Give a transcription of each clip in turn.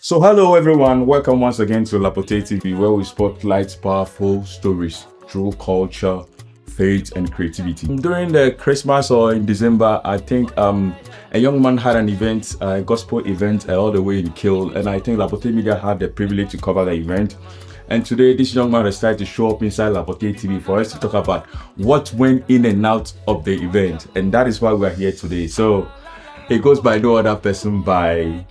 So hello everyone, welcome once again to LapoteeTV, where we spotlight powerful stories through culture, faith and creativity. During the Christmas or in December, I think a young man had an event, a gospel event all the way in Kiel, and I think Lapotee Media had the privilege to cover the event. And today, this young man decided to show up inside LapoteeTV for us to talk about what went in and out of the event, and that is why we are here today. So it goes by no other person by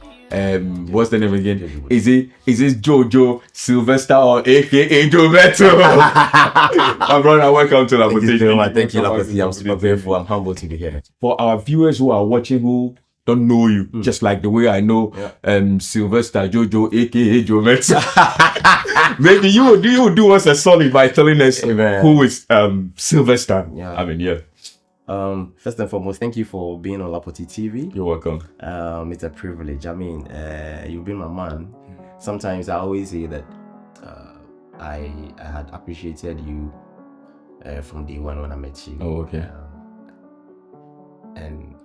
what's the name again? Is it Jojo Sylvester or aka Joe Beto? My brother, welcome to LapoteeTV. Thank you, Lapotee. I'm super grateful. I'm humbled to be here. For our viewers who are watching who don't know you, just like the way I know Sylvester Jojo aka Joe Beto. Maybe you do us a solid by telling us who is Sylvester. First and foremost, thank you for being on LapoteeTV. You're welcome. It's a privilege. I mean, you've been my man. Sometimes I always say that I had appreciated you from day one when I met you. Oh, okay. And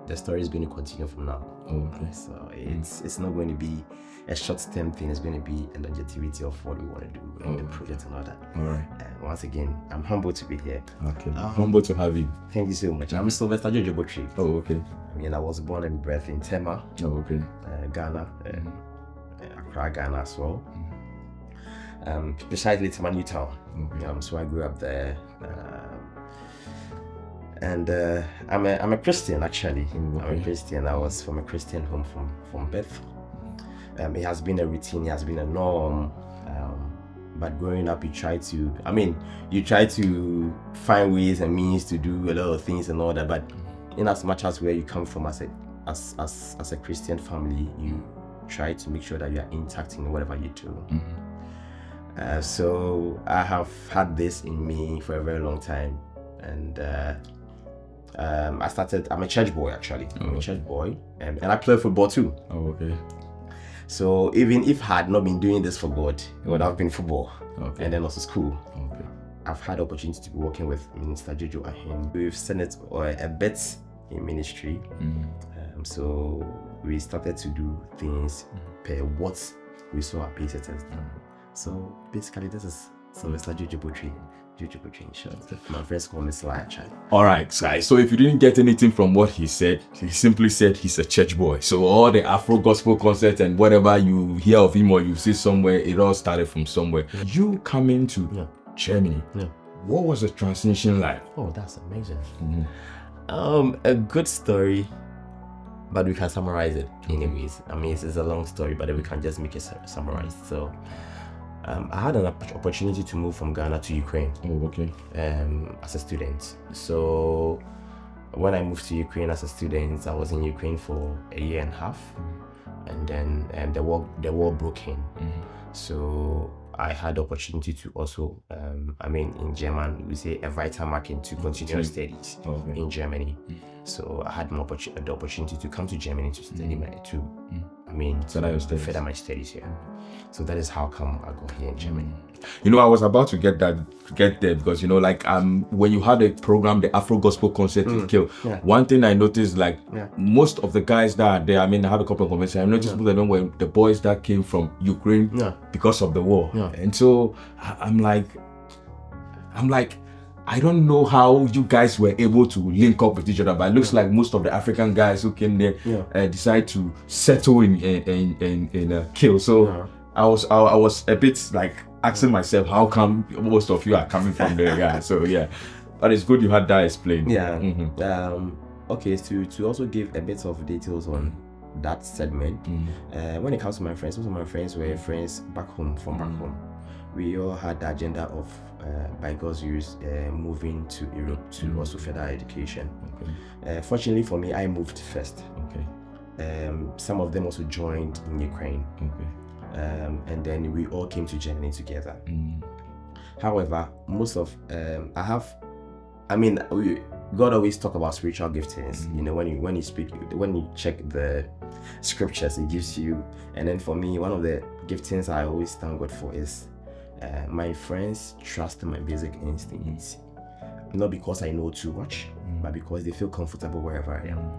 the story is going to continue from now. Oh, okay. So it's not going to be a short-term thing. It's going to be a longevity of what we want to do and the project and all that. All right. And once again, I'm humbled to be here. Okay. Humbled to have you. Thank you so much. I'm Sylvester Jojo Botri. Oh, okay. I mean, I was born and bred in Tema, Oh, okay. Ghana, Accra, Ghana as well. Precisely Tema Newtown. Okay. So I grew up there. And I'm a Christian actually. I'm a Christian. I was from a Christian home from birth. It has been a routine. It has been a norm. But growing up, you try to find ways and means to do a lot of things and all that. But in as much as where you come from as a Christian family, you try to make sure that you are intact in whatever you do. So I have had this in me for a very long time, and I'm a church boy actually. I'm a church boy, and I play football too. Oh, okay. So even if I had not been doing this for God, it would have been football, and then also school. Okay. I've had the opportunity to be working with Minister Jojo and him. We've seen it a bit in ministry. So we started to do things per what we saw at Peter test. So basically, this is Sylvester Jojo Botri. Jojo Botri in short. My friends call me Sly actually. All right, guys. So if you didn't get anything from what he said, he simply said he's a church boy. So all the Afro Gospel Concert and whatever you hear of him or you see somewhere, it all started from somewhere. You coming to Germany. What was the transition like? Oh, that's amazing. A good story, but we can summarize it anyways. I mean, it's a long story, but we can just make it summarized. So I had an opportunity to move from Ghana to Ukraine. Oh, okay. As a student. So when I moved to Ukraine as a student, I was in Ukraine for a year and a half, and then the war broke in. So I had the opportunity to also, in German we say a Weitermachen, to continue studies in Germany. So I had the opportunity to come to Germany to study further my studies here. So that is how come I got here in Germany. You know, I was about to get there because when you had a program, the Afro Gospel Concert in Kiel, one thing I noticed, most of the guys that are there, I have a couple of conversations. I noticed most of them were the boys that came from Ukraine because of the war, and so I'm like, I don't know how you guys were able to link up with each other, but it looks like most of the African guys who came there decided to settle in Kiel. So I was a bit like asking myself, how come most of you are coming from there, guys? So yeah, but it's good you had that explained. Okay, to also give a bit of details on that segment. When it comes to my friends, most of my friends were friends back home, from back home. We all had the agenda of, by God's use, moving to Europe to also further education. Fortunately for me, I moved first. Some of them also joined in Ukraine. And then we all came to Germany together. However, most of God always talk about spiritual giftings. You know, when you check the scriptures, it gives you. And then for me, one of the giftings I always thank God for is my friends trust my basic instincts, not because I know too much, but because they feel comfortable wherever I am.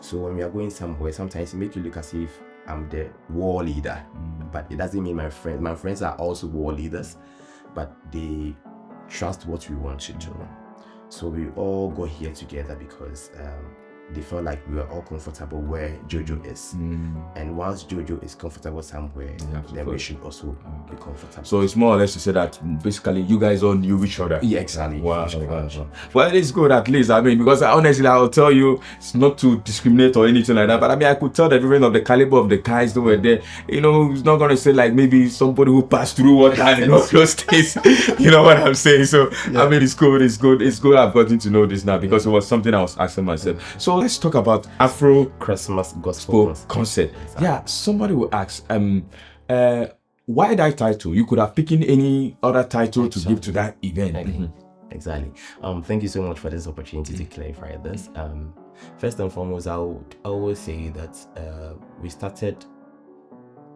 So when we are going somewhere, sometimes it makes you look as if I'm the war leader, but it doesn't mean my friends are also war leaders, but they trust what we want to do. So we all got here together because they felt like we were all comfortable where Jojo is. And once Jojo is comfortable somewhere, then we should also be comfortable. So it's more or less to say that basically you guys all knew each other. Yeah, exactly. Wow. Well, it's good at least. I mean, because honestly, I'll tell you, it's not to discriminate or anything like that, but I mean, I could tell the difference of the caliber of the guys that were there. You know, it's not going to say like maybe somebody who passed through water and all those things. You know what I'm saying? So, I mean, it's good. I've gotten to know this now because it was something I was asking myself. So let's talk about Afro Christmas Gospel Concert. Yeah, somebody will ask, why that title? You could have picked any other title to give to that event. Exactly. Thank you so much for this opportunity to clarify this. First and foremost, I would always say that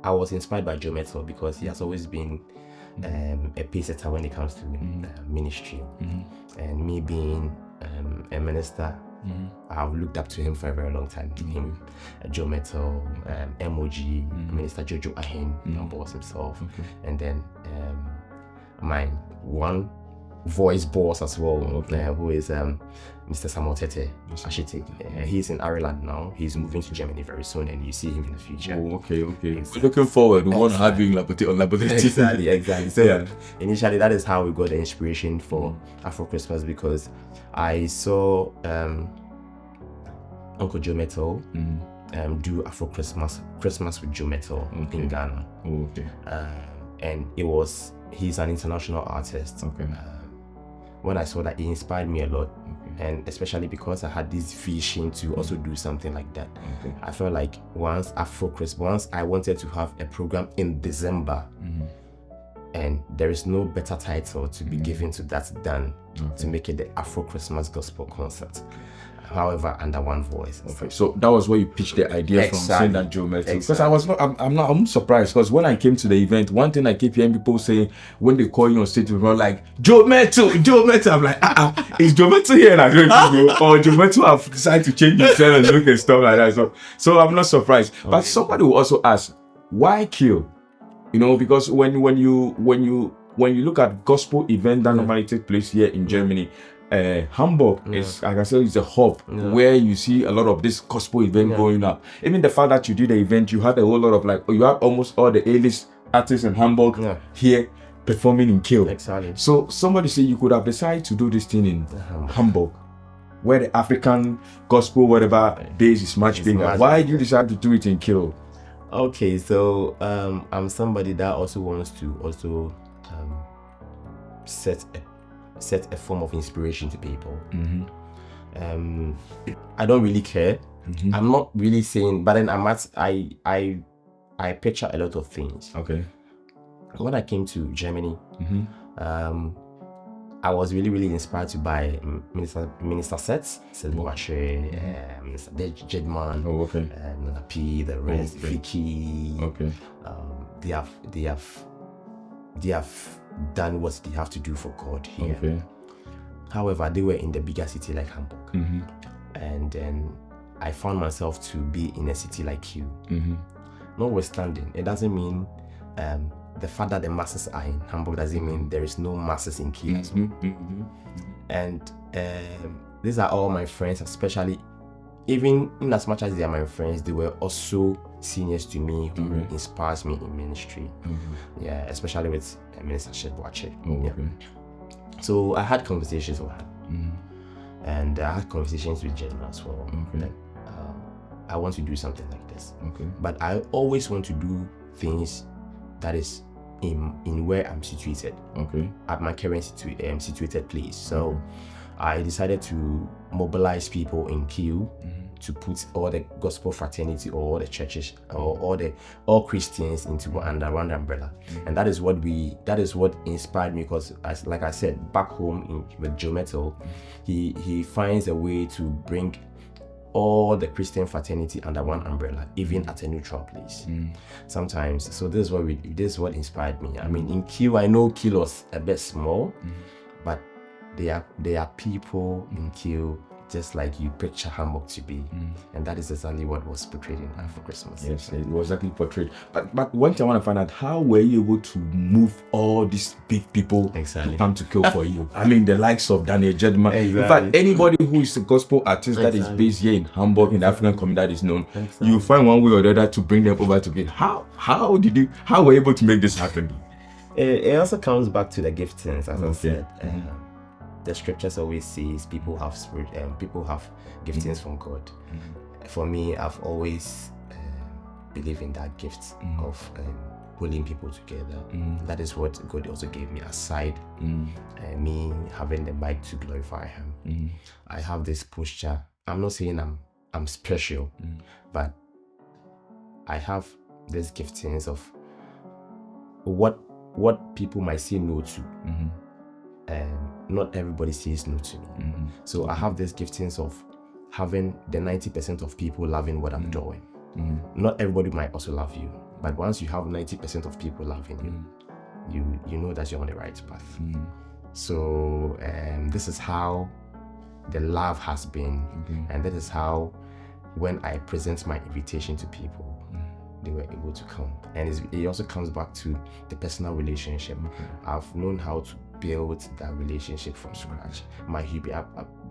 I was inspired by Joe Metal because he has always been a pace setter when it comes to ministry. And me being a minister, I've looked up to him for a very long time. Him, Joe Metal, MOG, Minister Jojo Ahen, boss himself, and then my one voice boss as well, who is Mr. Samuel Tete Ashite. He's in Ireland now. He's moving to Germany very soon, and you see him in the future. Oh, okay. We're looking forward. We want to have you in Lapotee on LapoteeTV. Exactly. So initially, that is how we got the inspiration for Afro Christmas, because I saw Uncle Joe Metal do Afro Christmas with Joe Metal in Ghana. Oh, okay. And he's an international artist. Okay. When I saw that, it inspired me a lot. And especially because I had this vision to also do something like that. I felt like once I wanted to have a program in December, and there is no better title to be given to that than to make it the Afro Christmas Gospel Concert. However, under one voice. Okay, so that was where you pitched the idea from, saying that Joe Metal. Because I'm surprised, because when I came to the event, one thing I keep hearing people say when they call you on stage, they're like, Joe Metal. I'm like, is Joe Metal here? And I don't know. Or Joe Metal have decided to change himself and look and stuff like that. So I'm not surprised. Okay. But somebody will also ask, why Kiel? You know, because when you look at gospel event that normally take place here in Germany, Hamburg is, like I said, is a hub where you see a lot of this gospel event going up. Even the fact that you did the event, you had a whole lot of you had almost all the A-list artists in Hamburg here performing in Kiel. Exactly. So somebody said you could have decided to do this thing in Hamburg, where the African gospel whatever days is much bigger. Why did you decide to do it in Kiel? Okay, so I'm somebody that also wants to set a form of inspiration to people. I don't really care. I'm not really saying, but then I picture a lot of things. Okay. When I came to Germany, I was really inspired to buy Minister sets, Mr. Jedman, Lapotee, the rest, Vicky. Okay. They have done what they have to do for God here. Okay. However, they were in the bigger city like Hamburg, and then I found myself to be in a city like Kiel. Notwithstanding, it doesn't mean the fact that the masses are in Hamburg doesn't mean there is no masses in Kiel. And these are all my friends, especially even in as much as they are my friends, they were also seniors to me who inspires me in ministry. Yeah, especially with Minister Shedwache. So I had conversations with her, and I had conversations with Jenna as well. That, I want to do something like this, but I always want to do things that is in where I'm situated, at my current situated place. So I decided to mobilize people in Kiel to put all the gospel fraternity or all the churches or all Christians into under one umbrella. And that is what inspired me, because like I said, back home with Joe Metal, he finds a way to bring all the Christian fraternity under one umbrella, even at a neutral place. Sometimes, so this is what inspired me. I mean, in Kiel, I know Kiel was a bit small, but there are people in Kiel just like you picture Hamburg to be. And that is exactly what was portrayed in Afro Christmas. Yes, it was exactly portrayed. But one thing I want to find out, how were you able to move all these big people to come to Kiel for you? I mean, the likes of Daniel Jedman. Exactly. In fact, anybody who is a gospel artist that is based here in Hamburg, in the African community that is known, you find one way or the other to bring them over to Kiel. How were you able to make this happen? It also comes back to the giftings, as I said. The scriptures always says people have spirit and people have giftings from God. For me, I've always believed in that gift of pulling people together. That is what God also gave me aside me having the mic to glorify Him. I have this posture. I'm not saying I'm special, but I have these giftings of what people might say no to. Not everybody says no to me. So I have this giftings of having the 90% of people loving what I'm doing. Not everybody might also love you, but once you have 90% of people loving you, you know that you're on the right path. So this is how the love has been, and that is how when I present my invitation to people, they were able to come. And it also comes back to the personal relationship. I've known how to build that relationship from scratch.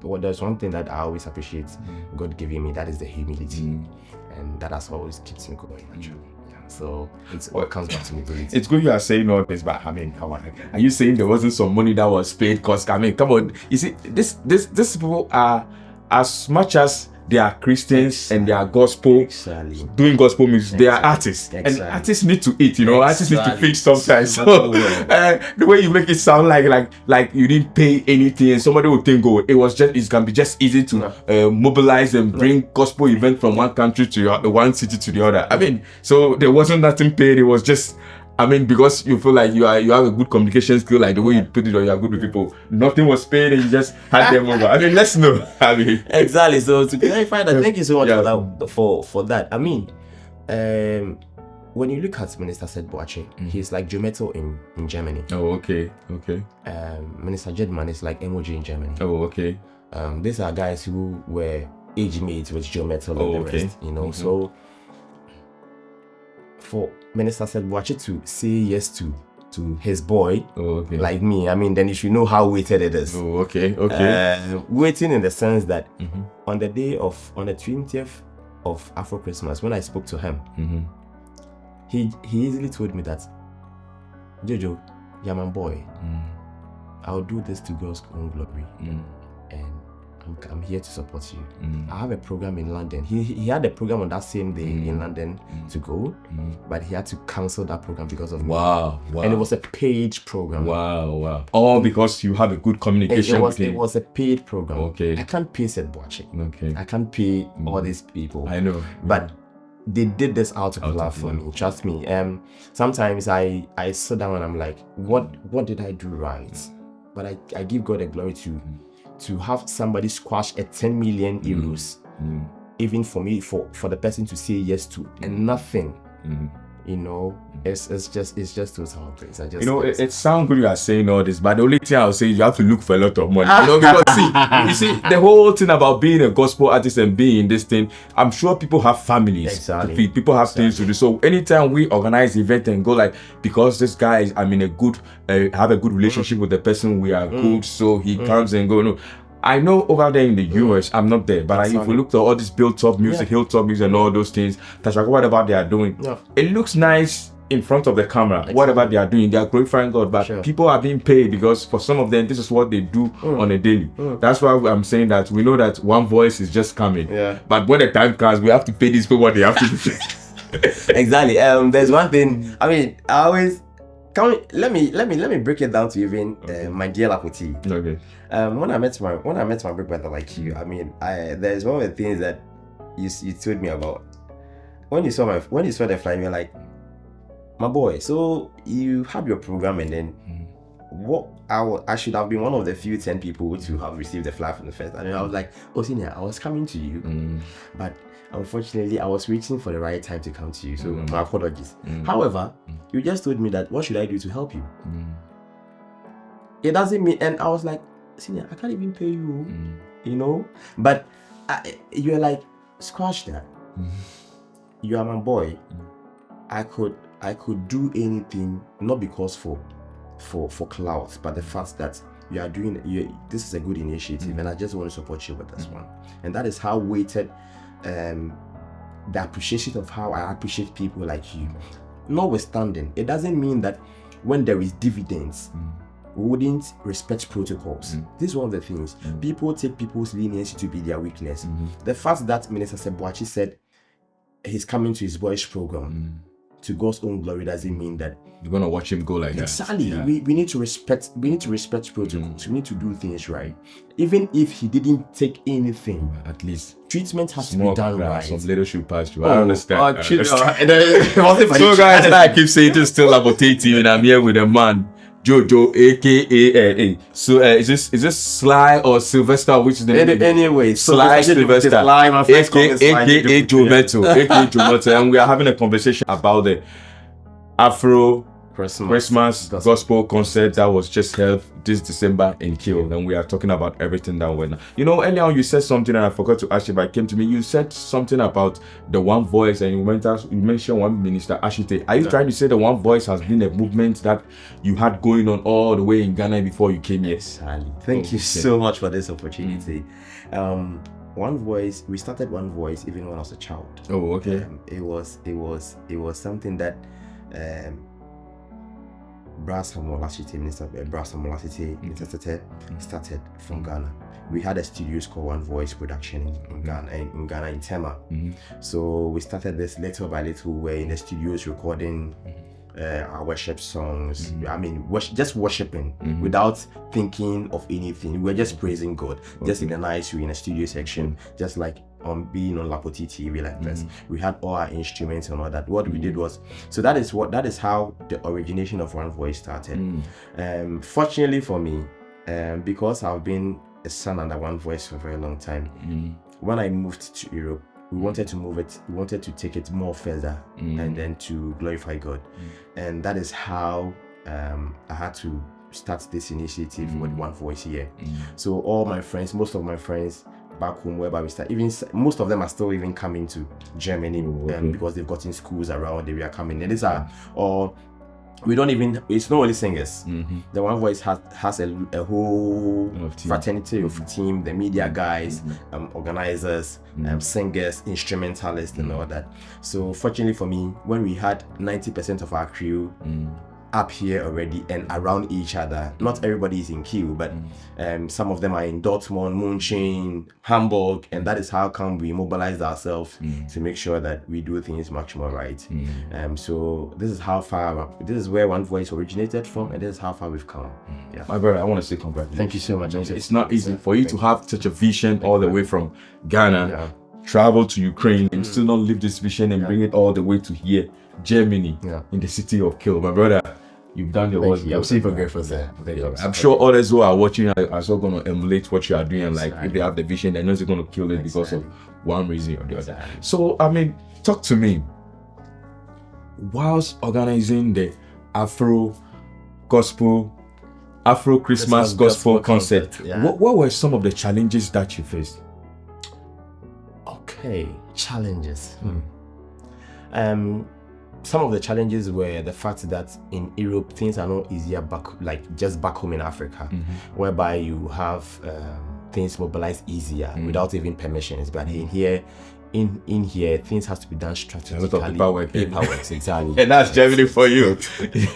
Well, there's one thing that I always appreciate God giving me, that is the humility, and that has always keeps me going. So it's what comes back to humility. It's good you are saying all this, but I mean, come on, are you saying there wasn't some money that was paid? Because I mean, come on, you see, these people are, as much as they are Christians and they are gospel, doing gospel music, they are artists. And artists need to eat, artists need to feed sometimes. So the way you make it sound like you didn't pay anything, and somebody would think, it can be just easy to mobilize and bring gospel event from one country to one city to the other. I mean, so there wasn't nothing paid, it was just, I mean, because you feel like you have a good communication skill, like the way you put it, or you are good with people. Nothing was paid, and you just had them over. I mean, let's know. I mean, exactly. So to clarify that, thank you so much for that. I mean, when you look at Minister Seth Boache, he's like Jometo in Germany. Oh, okay. Minister Jedman is like MOJ in Germany. Oh, okay. These are guys who were age mates with Jometo and the rest. So for Minister Seth Boache to say yes to his boy, like me, I mean, then you should know how weighted it is. Oh, okay. Waiting in the sense that on the 20th of Afro Christmas, when I spoke to him, he easily told me that, Jojo, you're my boy. I'll do this to God's own glory, and I'm here to support you. I have a program in London. He had a program on that same day in London to go, but he had to cancel that program because of me. Wow. And it was a paid program. Wow. All because you have a good communication with him. It was a paid program. Okay. I can't pay Seth Boache. Okay. I can't pay all these people. I know. But they did this out of love for me. Trust me. Sometimes I sit down and I'm like, what did I do right? But I give God the glory to have somebody squash a 10 million euros, even for me, for the person to say yes to, and nothing. It's just total praise. It sounds good you are saying all this, but the only thing I'll say is you have to look for a lot of money. Because you see, the whole thing about being a gospel artist and being in this thing, I'm sure people have families to feed, people have things to do. So anytime we organize event and go because this guy is, have a good relationship with the person, we are good, so he comes and go. No, I know over there in the US, I'm not there, but if we look at all this Hilltop music, and all those things, whatever they are doing, it looks nice in front of the camera. Whatever they are doing, they are glorifying God, but people are being paid because for some of them, this is what they do on a daily. That's why I'm saying that we know that one voice is just coming. But when the time comes, we have to pay these people what they have to do. Exactly. There's one thing. I mean, I always let me break it down to even my dear Lapotee. Okay. When I met my big brother like you, I mean, there's one of the things that you told me about. When you saw the flight, you're like, my boy, so you have your program, and then what I should have been one of the few 10 people to have received the flight from the first. And I was like, senior, I was coming to you, but unfortunately I was waiting for the right time to come to you, so my apologies. However, you just told me that what should I do to help you? It doesn't mean, and I was like, senior, I can't even pay you. you know. But you're like, squash that. You are my boy. I could do anything, not because for clout, but the fact that you are doing this is a good initiative, and I just want to support you with this one. And that is how weighted the appreciation of how I appreciate people like you. Notwithstanding, it doesn't mean that when there is dividends, we wouldn't respect protocols. This is one of the things. People take people's leniency to be their weakness. The fact that Minister Sebuachi said he's coming to his boys program to God's own glory doesn't mean that you're gonna watch him go like exactly. that. We need to respect protocols. We need to do things right. Even if he didn't take anything, At least treatment has to be done right. Some leadership pass through. I understand. So guys, I keep saying this still LapoteeTV, and I'm here with a man, Jojo, aka so is this Sly or Sylvester, which is the name? Anyway, Sly Sylvester, aka Joe Metal, and we are having a conversation about the Afro Christmas Gospel Concert that was just held this December in Kiel, and we are talking about everything that went on. You know, earlier on you said something and I forgot to ask you, but it came to me. You said something about the One Voice, and you mentioned one minister, Ashite. Are you trying to say the One Voice has been a movement that you had going on all the way in Ghana before you came here? Thank you so much for this opportunity. One Voice, we started One Voice even when I was a child. Oh, okay. It was something that Minister started from Ghana. We had a studios called One Voice Production in Ghana, in Tema. So we started this little by little. We're in the studios recording our worship songs. I mean, just worshiping without thinking of anything. We're just praising God, just in a nice way in a studio section, just like being on LapoteeTV like this. We had all our instruments and all that. What we did was, so that is how the origination of One Voice started. Fortunately for me, because I've been a son under One Voice for a very long time, when I moved to Europe, we wanted to take it more further and then to glorify God. And that is how I had to start this initiative with One Voice here. So all my friends, most of my friends back home whereby we start, even most of them are still even coming to Germany because they've gotten schools around, they are coming. And these are all, we don't even, it's not only singers. The One Voice has a whole fraternity of team, the media guys, organizers, singers, instrumentalists and all that. So fortunately for me, when we had 90% of our crew up here already and around each other, not everybody is in Kiel, but some of them are in Dortmund, München, Hamburg, and that is how come we mobilized ourselves to make sure that we do things much more right. So this is where One Voice originated from, and this is how far we've come. My brother, I want to say congratulations. Thank you so much. It's not easy for you to have such a vision all the way from Ghana, travel to Ukraine, and still not live this vision and bring it all the way to here, Germany, in the city of Kiel. My brother, you've done your work. I'm super grateful for that. I'm sure others who are watching are also going to emulate what you are doing. Like if they have the vision, they're not going to kill it because of one reason or the other. So, I mean, talk to me. Whilst organizing the Afro Christmas Gospel Concert, what were some of the challenges that you faced? Okay, challenges. Some of the challenges were the fact that in Europe things are not easier back home in Africa, whereby you have things mobilized easier without even permissions. But in here things has to be done strategically. A lot of paperwork, exactly. And that's Germany for you.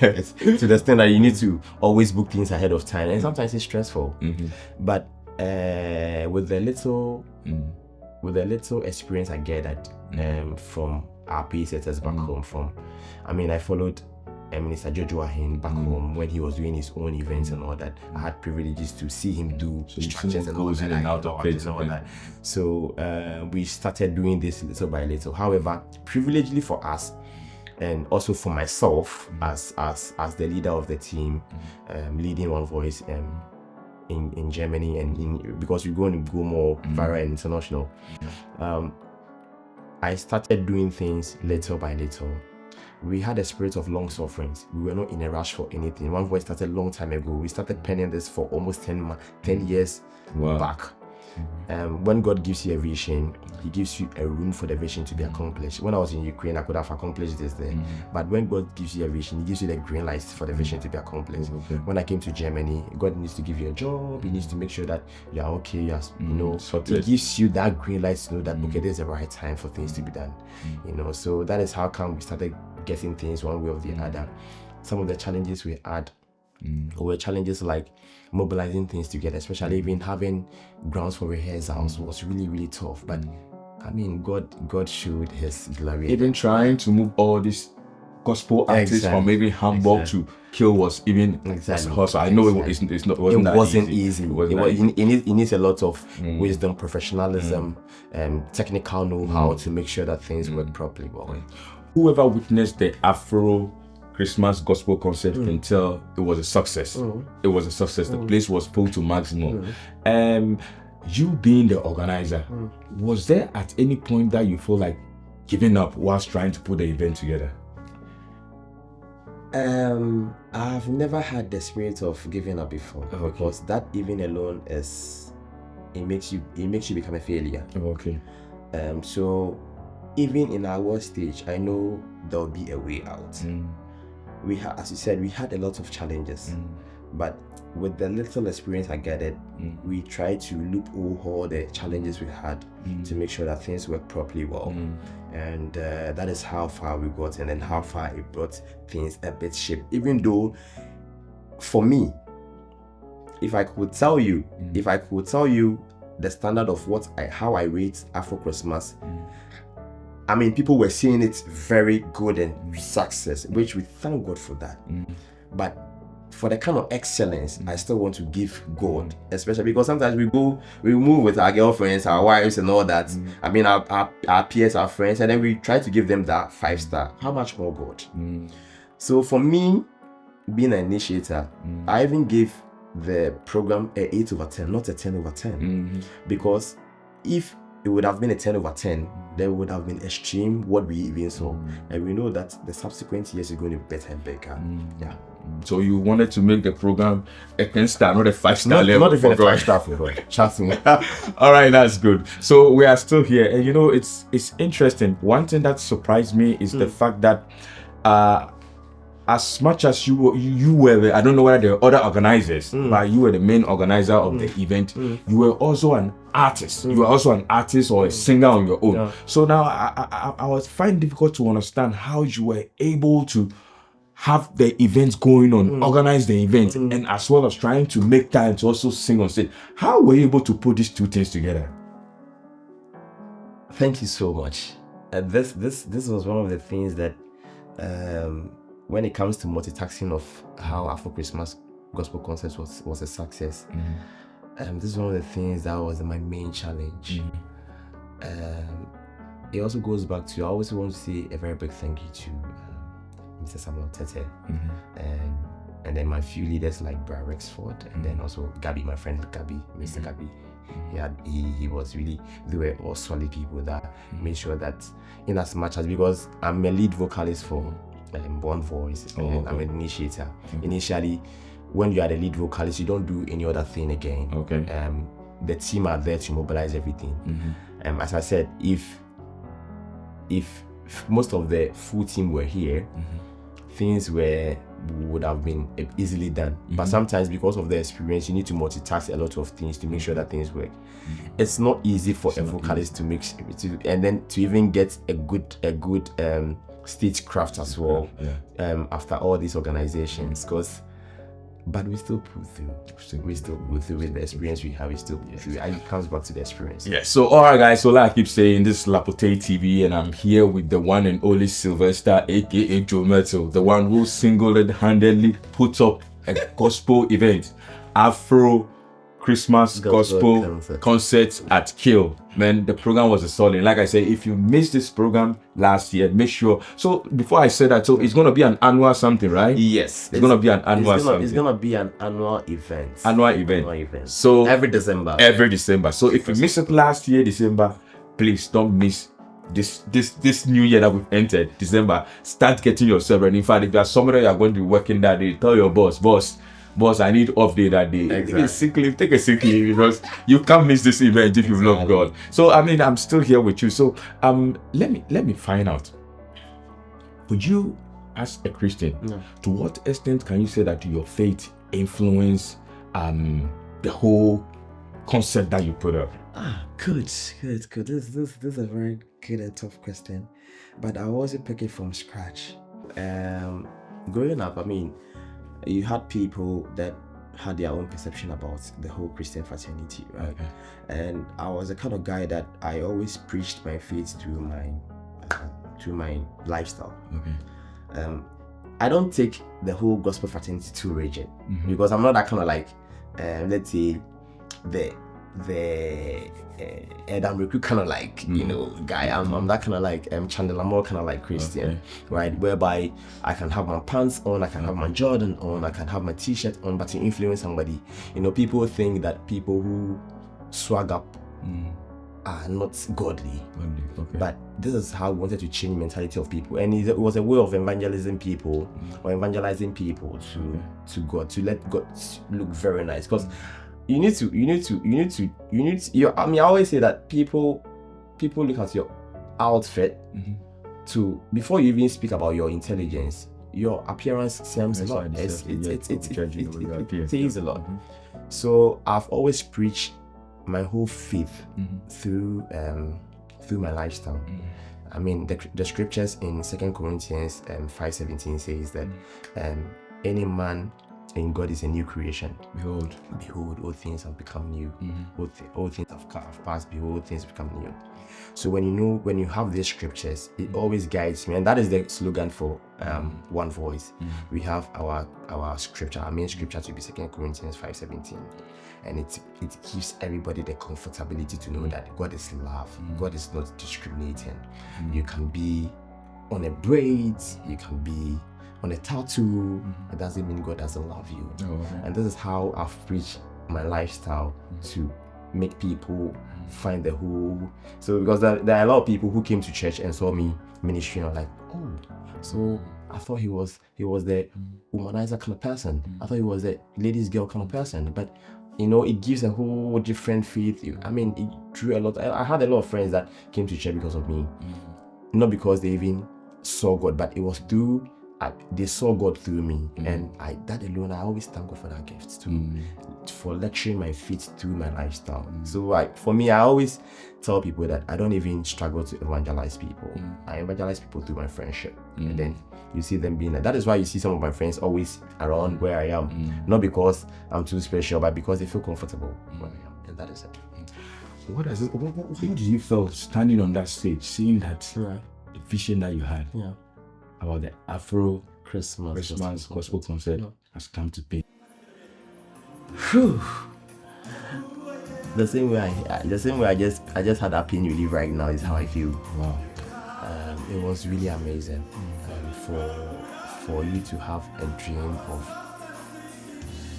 Yes. To the extent that you need to always book things ahead of time, and sometimes it's stressful. But with the little experience I gathered from our PSS back home I followed Minister Jojo Ahin back home when he was doing his own events and all that. I had privileges to see him do structures and all that. In and out of it. So we started doing this little by little. However, privilegedly for us, and also for myself as the leader of the team, leading One Voice in Germany, and because we're going to go more viral and international, I started doing things little by little. We had a spirit of long sufferings. We were not in a rush for anything. One Voice started a long time ago. We started penning this for almost 10 years back. When God gives you a vision, He gives you a room for the vision to be accomplished. When I was in Ukraine, I could have accomplished this there. But when God gives you a vision, He gives you the green lights for the vision to be accomplished. When I came to Germany, God needs to give you a job. He needs to make sure that you are okay. You know, He gives you that green light to know that okay, there's the right time for things to be done. You know, so that is how come we started getting things one way or the other. Some of the challenges we had were challenges like mobilizing things together, especially even having grounds for rehearsals was really tough. But I mean, God showed His glory. Even trying to move all these gospel artists from maybe Hamburg to Kiel was even hard. I know it wasn't easy. It needs a lot of wisdom, professionalism, technical know-how to make sure that things work properly. Whoever witnessed the Afro Christmas Gospel Concert can tell it was a success. It was a success. The place was full to maximum. You being the organizer, was there at any point that you feel like giving up whilst trying to put the event together? I've never had the spirit of giving up before, because that even alone makes you become a failure. So even in our worst stage, I know there'll be a way out. We had, as you said, we had a lot of challenges, but with the little experience I gathered, we tried to loophole all the challenges we had to make sure that things work properly well. And that is how far we got, and then how far it brought things a bit shape. Even though, for me, if I could tell you the standard of how I rate Afro Christmas, I mean, people were seeing it very good and success, which we thank God for that. But for the kind of excellence, I still want to give God, especially because sometimes we move with our girlfriends, our wives, and all that. I mean, our peers, our friends, and then we try to give them that 5-star. How much more God? So for me, being an initiator, I even gave the program a 8/10, not a 10/10, because if it would have been a 10/10, there would have been extreme what we even saw, and we know that the subsequent years is going to be better and better. So you wanted to make the program a 10-star, not a 5-star level. Not even a 5-star for God. Trust me. All right, that's good. So we are still here, and you know, it's interesting. One thing that surprised me is the fact that as much as you were, I don't know whether there were other organizers, but you were the main organizer of the event. You were also an artist. You were also an artist or a singer on your own. So now I was finding difficult to understand how you were able to have the events going on, organize the event, and as well as trying to make time to also sing on stage. How were you able to put these two things together? Thank you so much. This was one of the things that when it comes to multitasking of how Afro Christmas Gospel Concert was a success, this is one of the things that was my main challenge. It also goes back to, I always want to say a very big thank you to Mr. Samuel Tete, and then my few leaders like Brad Rexford, and then also Gabby, my friend Gabby, Mr. Gabby. He was really, they were all solid people that made sure that, in as much as, because I'm a lead vocalist for Born Voice, and I'm an initiator. Initially, when you are the lead vocalist, you don't do any other thing again. The team are there to mobilize everything. As I said, if most of the full team were here, things would have been easily done. But sometimes, because of the experience, you need to multitask a lot of things to make sure that things work. It's not easy for a vocalist to and then to even get a good stagecraft as well. After all these organizations, but we still pull through. We still pull through with the experience we have. We still pull through. And it comes back to the experience. So all right, guys. So like I keep saying, this is LapoteeTV, and I'm here with the one and only Sylvester, aka Joe Metal, the one who single-handedly put up a gospel event, Afro Christmas Gospel Concert at Kiel. Man, the program was a solid. Like I said, if you missed this program last year, make sure. So before I said that, so it's gonna be an annual something, right? Yes, it's gonna be an annual something. It's gonna be an annual event. Annual event. So every December. So if you missed it last year, December, please don't miss this new year that we've entered, December. Start getting yourself ready. In fact, if you are somewhere you are going to be working that day, tell your boss, boss, I need off day that day. Exactly. Take a sick leave because you can't miss this event if you love God. So I mean, I'm still here with you. So let me find out. Would you, as a Christian, to what extent can you say that your faith influence the whole concept that you put up? Good. This is a very good and tough question, but I wasn't picking from scratch. Growing up, I mean, you had people that had their own perception about the whole Christian fraternity, right? Okay. And I was the kind of guy that I always preached my faith through my lifestyle. Okay. I don't take the whole gospel fraternity too rigid, because I'm not that kind of like, let's say, the Adam Recruit kind of like, you know, guy. I'm that kind of like Chandler Moore kind of like Christian, right? Whereby I can have my pants on, I can have my Jordan on, I can have my t-shirt on, but to influence somebody, you know, people think that people who swag up are not godly. Okay. But this is how we wanted to change mentality of people, and it was a way of evangelizing people or evangelizing people to God, to let God look very nice. Because I mean, I always say that people look at your outfit to, before you even speak about your intelligence, your appearance seems a lot. It says a lot. So I've always preached my whole faith through my lifestyle. I mean, the scriptures in 2 Corinthians 5:17 says that any man in God is a new creation. Behold, all things have become new. All things have passed. Behold, things become new. So when you have these scriptures, it always guides me, and that is the slogan for One Voice. We have our scripture, our main scripture to be 2 Corinthians 5:17, and it gives everybody the comfortability to know that God is love. God is not discriminating. You can be on a braid, you can be on a tattoo. It doesn't mean God doesn't love you. And this is how I've preached my lifestyle to make people find the whole. So because there are a lot of people who came to church and saw me ministry and are like, oh, so I thought he was the womanizer kind of person. I thought he was a ladies girl kind of person. But you know, it gives a whole different faith. I mean, it drew a lot. I had a lot of friends that came to church because of me, not because they even saw God, but it was through. They saw God through me, and that alone, I always thank God for that gift for lecturing my feet through my lifestyle. So for me, I always tell people that I don't even struggle to evangelize people. I evangelize people through my friendship, and then you see them being like that. Is why you see some of my friends always around where I am, not because I'm too special, but because they feel comfortable where I am, and that is it. What did you feel standing on that stage, seeing that vision that you had? About the Afro Christmas Gospel Concert has come to pay. The same way I just had that pain relief right now is how I feel. Wow. It was really amazing. For you to have a dream of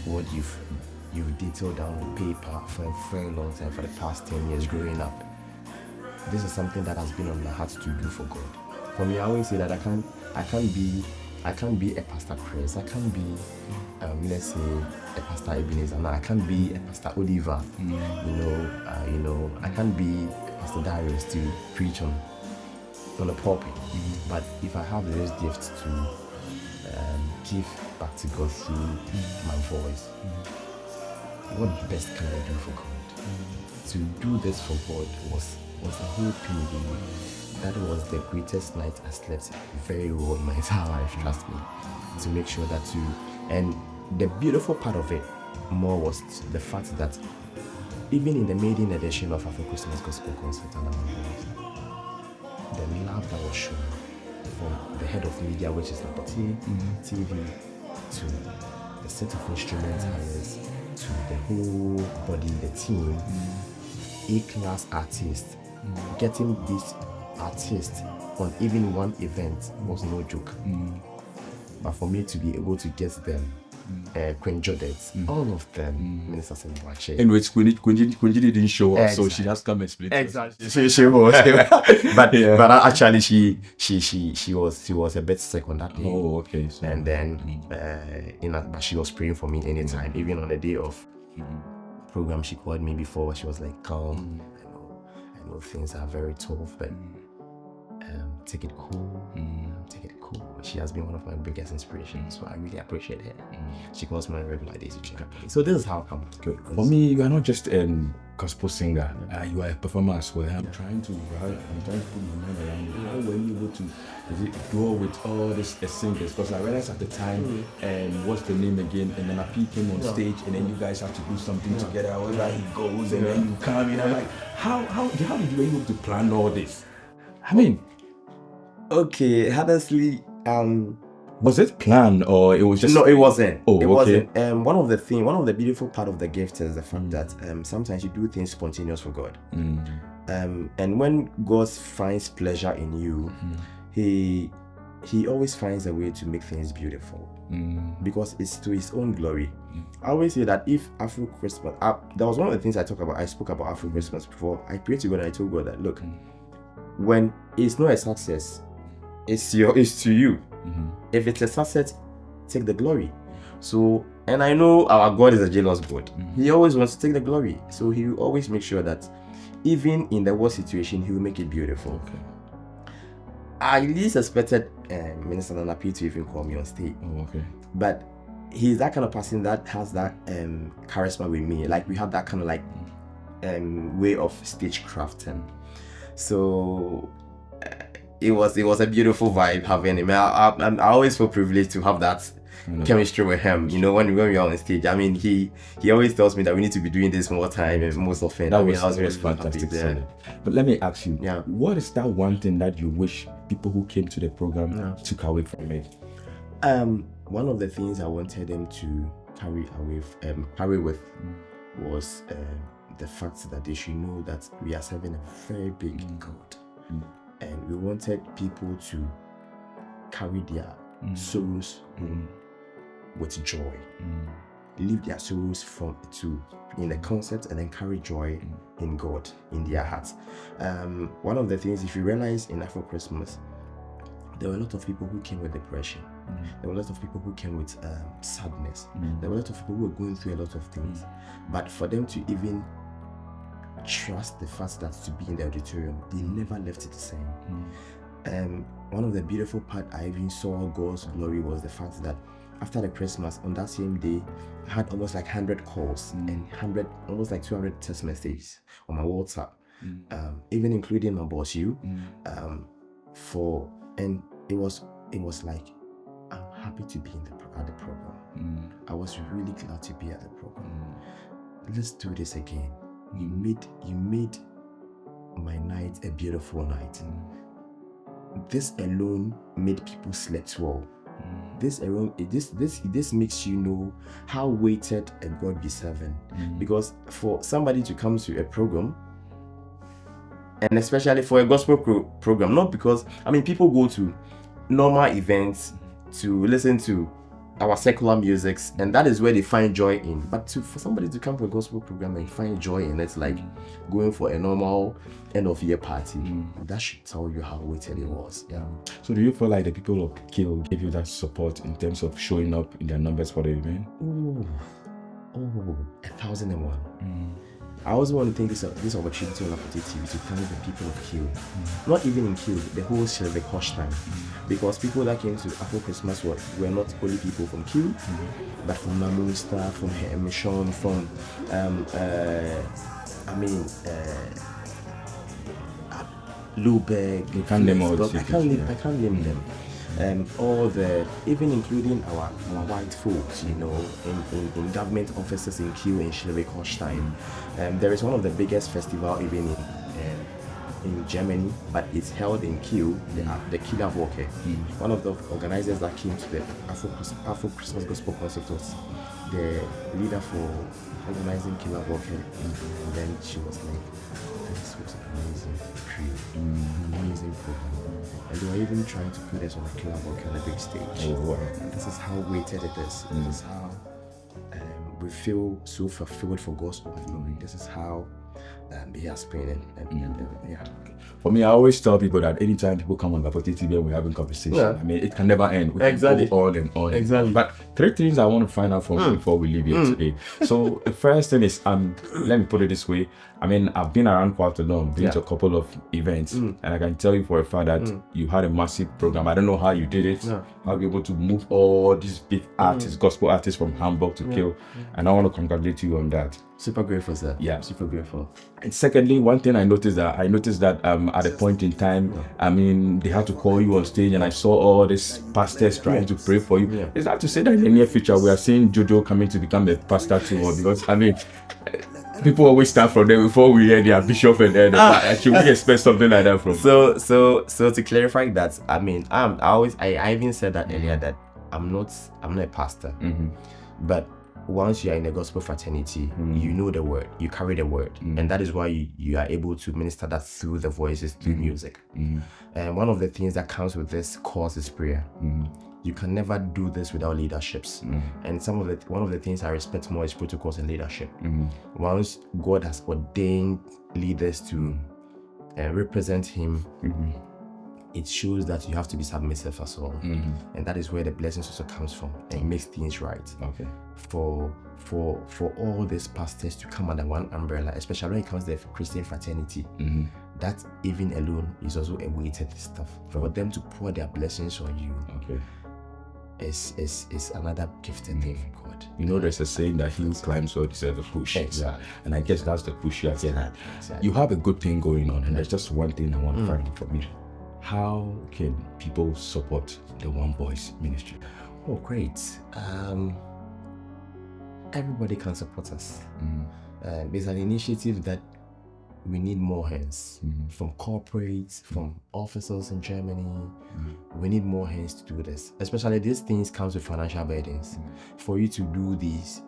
what you've detailed down on paper for a very long time, for the past 10 years growing up. This is something that has been on my heart to do for God. For me, I always say that I can't be a Pastor Chris. I can't be, let's say, a Pastor Ebenezer. No, I can't be a Pastor Oliver. I can't be a Pastor Darius to preach on a pulpit. But if I have this gift to give back to God through my voice, what best can I do for God? To do this for God was the whole thing. That was the greatest night I slept very well in my entire life, trust me. To make sure that and the beautiful part of it more was the fact that even in the maiden edition of Afro Christmas Gospel Concert, the love that was shown from the head of media, which is LapoteeTV, to the set of instrumentalists, to the whole body, the team, A-class artists, getting this artist on even one event was no joke. But for me to be able to get them Queen Judith, all of them, Minister Semwache. And which Queen didn't show up, so she has come explain. Exactly. She was, but actually she was a bit sick on that day. Oh, okay. So, And then but she was praying for me anytime, even on the day of program. She called me before. She was like, "Calm. I know things are very tough, but take it cool. Take it cool." She has been one of my biggest inspirations, so I really appreciate her. She calls me on a regular basis to check up on me. So this is how come. good. For me, you are not just a gospel singer. You are a performer as well. I'm trying to put my mind around it. How were you able to go with all these singers? Because I realized at the time, what's the name again? And then Api came on stage, and then you guys have to do something together. Wherever he goes, and then you come in. I'm like, how did you able to plan all this? I mean, Okay, honestly, was it planned or it was just? no, it wasn't. Oh, it okay. wasn't. One of the beautiful part of the gift is the fact that sometimes you do things spontaneous for God. And when God finds pleasure in you, He always finds a way to make things beautiful because it's to His own glory. I always say that if Afro Christmas, that was one of the things I spoke about Afro Christmas before. I prayed to God and I told God that, look, when it's not a success, it's to you. If it's a success, take the glory. So, and I know our God is a jealous God. He always wants to take the glory. So He will always make sure that even in the worst situation, He will make it beautiful. Okay. I least expected Minister Lapotee to even call me on stage. Oh, okay. But he's that kind of person that has that charisma with me. Like we have that kind of like way of stagecraft. So it was a beautiful vibe having him. I always feel privileged to have that chemistry with him. You know, when we are on stage, I mean, he always tells me that we need to be doing this more time and most often. That was fantastic. Yeah. But let me ask you, Yeah. what is that one thing that you wish people who came to the program took away from it? One of the things I wanted them to carry with was the fact that they should know that we are serving a very big God. And we wanted people to carry their sorrows with joy. Leave their sorrows in the concert and then carry joy in God, in their hearts. One of the things, if you realize in Afro Christmas, there were a lot of people who came with depression. There were a lot of people who came with sadness. There were a lot of people who were going through a lot of things. But for them to even trust the fact that to be in the auditorium, they never left it the same. One of the beautiful part I even saw God's glory was the fact that after the Christmas, on that same day, I had almost like 100 calls and almost like 200 text messages on my WhatsApp, even including my boss, and it was like, I'm happy to be at the program. I was really glad to be at the program. Let's do this again. You made my night a beautiful night. This alone made people sleep well. This makes you know how weighted a God be serving. Because for somebody to come to a program, and especially for a gospel program, not because, I mean, people go to normal events to listen to our secular musics, and that is where they find joy in. But for somebody to come to a gospel program and find joy in it's like going for a normal end of year party. That should tell you how weighted it was. Yeah. So do you feel like the people of Kiel gave you that support in terms of showing up in their numbers for the event? Oh, 1001. I also want to take this opportunity on LapoteeTV to thank the people of Kiel. Not even in Kiel, the whole Schleswig-Holstein. Because people that came to Afro Christmas were not only people from Kiel, but from Namunster, from Hermischon, from Lubeck. You can't name all the I can't name them. Even including our white folks, you know, in government offices in Kiel and Schleswig-Holstein. There is one of the biggest festivals even in Germany, but it's held in Kiel, the Kieler Woche. One of the organizers that came to the Afro Christmas Gospel Concert was the leader for organizing Kieler Woche. And then she was like, the this was an amazing crew, amazing program. And they were even trying to put us on a club or big stage. Oh, wow. And this is how weighted it is. This is how we feel so fulfilled for God's glory. This is how he has been. Yeah. For me, I always tell people that anytime people come on LapoteeTV and we're having conversation, I mean, it can never end. We can go on and on. Exactly. But 3 things I want to find out from you before we leave here today. So the first thing is, let me put it this way. I mean, I've been around quite a long, been to a couple of events, and I can tell you for a fact that you had a massive program. I don't know how you did it. How you were able to move all these big artists, gospel artists from Hamburg to Kiel, and I want to congratulate you on that. Super grateful, sir. Yeah, super grateful. And secondly, one thing I noticed that at a point in time, I mean, they had to call you on stage, and I saw all these pastors trying to pray for you. Is that to say that in the near future we are seeing Jojo coming to become a pastor too? Because I mean, people always start from there before we hear their bishop and elder. Should we expect something like that from? So to clarify that, I mean, I even said that earlier that I'm not a pastor, but once you are in the gospel fraternity, you know the word, you carry the word, and that is why you are able to minister that through the voices, through music. And one of the things that comes with this course is prayer. You can never do this without leaderships. And one of the things I respect more is protocols and leadership. Once God has ordained leaders to represent Him, it shows that you have to be submissive as well, and that is where the blessings also comes from, and makes things right. Okay. For all these pastors to come under one umbrella, especially when it comes to the Christian fraternity, that even alone is also a weighted stuff. For them to pour their blessings on you, is another gifted thing from God. You know, there's a saying that he who climbs well deserves the push. Exactly. And I guess that's the push you are getting. Exactly. You have a good thing going on, and there's just one thing I want to find out from you. How can people support the One Voice ministry? Oh, great. Everybody can support us. It's an initiative that we need more hands from corporates, from officers in Germany. We need more hands to do this. Especially these things comes with financial burdens. For you to do these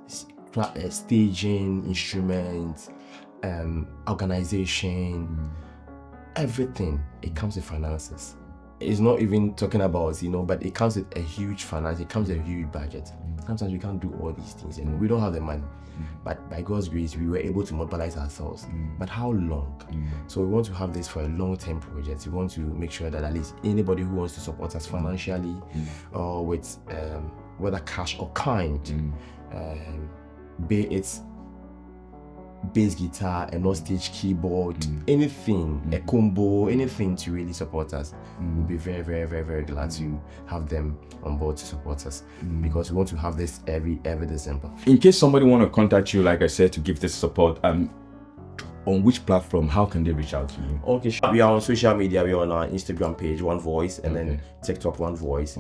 staging, instruments, organization, everything, it comes with finances. It's not even talking about, but it comes with a huge finance, it comes with a huge budget. Sometimes we can't do all these things and we don't have the money. But by God's grace, we were able to mobilize ourselves. But how long? So we want to have this for a long-term project. We want to make sure that at least anybody who wants to support us financially or with whether cash or kind, be it bass guitar, an on-stage keyboard, anything, a combo, anything to really support us. We'll be very, very, very, very glad to have them on board to support us, because we want to have this every December. In case somebody want to contact you, like I said, to give this support, on which platform, how can they reach out to you? Okay, we are on social media. We are on our Instagram page, One Voice, and then TikTok, One Voice.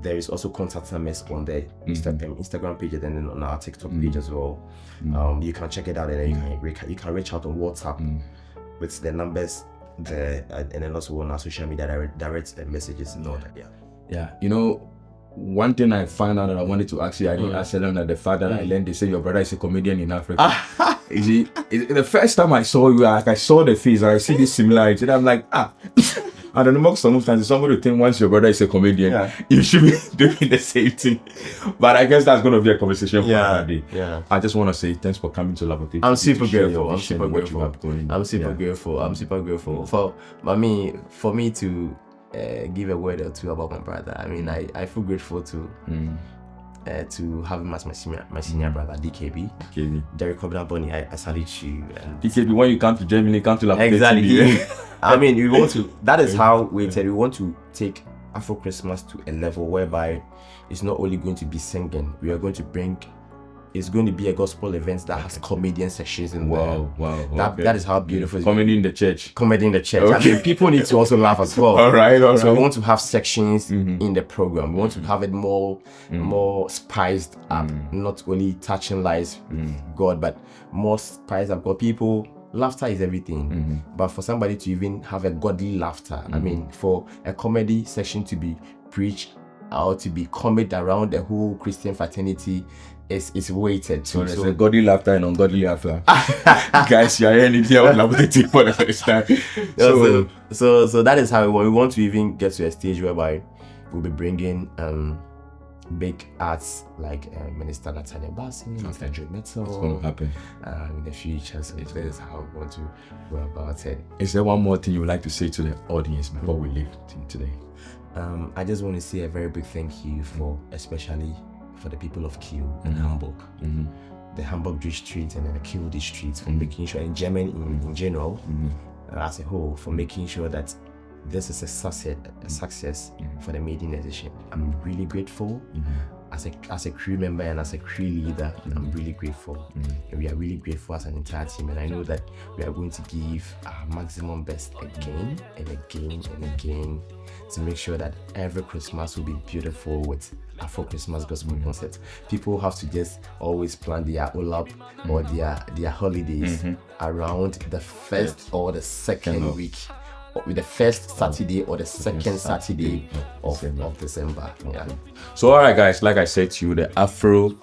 There is also contact numbers on the Instagram page, and then on our TikTok page as well. You can check it out, and then you can reach out on WhatsApp with the numbers there, and then also on our social media direct messages and all that. Yeah. One thing I found out that I wanted to ask you, I didn't ask them that the fact that I learned, they say your brother is a comedian in Africa. You see, the first time I saw you, I saw the face and I see this similarity, and I'm like, I don't know, sometimes somebody think once your brother is a comedian, you should be doing the same thing. But I guess that's going to be a conversation for another day. I just want to say thanks for coming to Lapotee. I'm super grateful. I'm super grateful. For me to give a word or two about my brother. I mean, I feel grateful to have him as my senior brother, DKB. Derek Kobna Bonnie, I salute you. DKB, when you come to Germany, come to LapoteeTV. Exactly. I mean, we want to. That is how we want to take Afro Christmas to a level whereby it's not only going to be singing. We are going to bring. It's going to be a gospel event that has comedian sections in there. Wow. That is how beautiful. Comedy in the church. Okay. I mean, people need to also laugh as well. All right. So we want to have sections in the program. We want to have it more spiced up, not only touching lives, God, but more spiced up. Because people, laughter is everything. But for somebody to even have a godly laughter, I mean, for a comedy section to be preached or to be comic around the whole Christian fraternity is weighted too. So there's a godly laughter and ungodly laughter. Guys, you're hearing it here on LapoteeTV for the first time. So that is how we want to even get to a stage whereby we'll be bringing big arts like Minister Nathaniel Bassey, Mr. Joe Metal. It's going to happen in the future. So that is how we want to go about it. Is there one more thing you would like to say to the audience before we leave today? I just want to say a very big thank you especially for the people of Kiel and Hamburg, the Hamburg district and the Kiel district for making sure, and Germany in general, as a whole, for making sure that this is a success for the maiden edition. I'm really grateful. As a crew member and as a crew leader, I'm really grateful. And we are really grateful as an entire team. And I know that we are going to give our maximum best again and again and again to make sure that every Christmas will be beautiful with Afro Christmas Gospel Concert. People have to just always plan their OLAP or their holidays around the first or the second week, with the first Saturday or the second Saturday of December. Yeah. So all right, guys, like I said to you, the Afro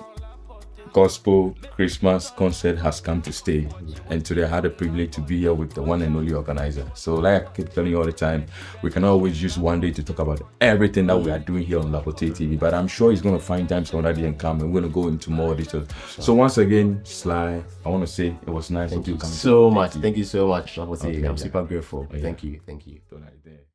Gospel Christmas Concert has come to stay, and today I had the privilege to be here with the one and only organizer. So like I keep telling you all the time, we can always use one day to talk about everything that we are doing here on LapoteeTV, but I'm sure he's going to find time some other day and come, and we're going to go into more details. So once again, Sly, I want to say it was nice. Thank you so much. Thank you so much, Lapotee. I'm super grateful. Thank you. Don't like that.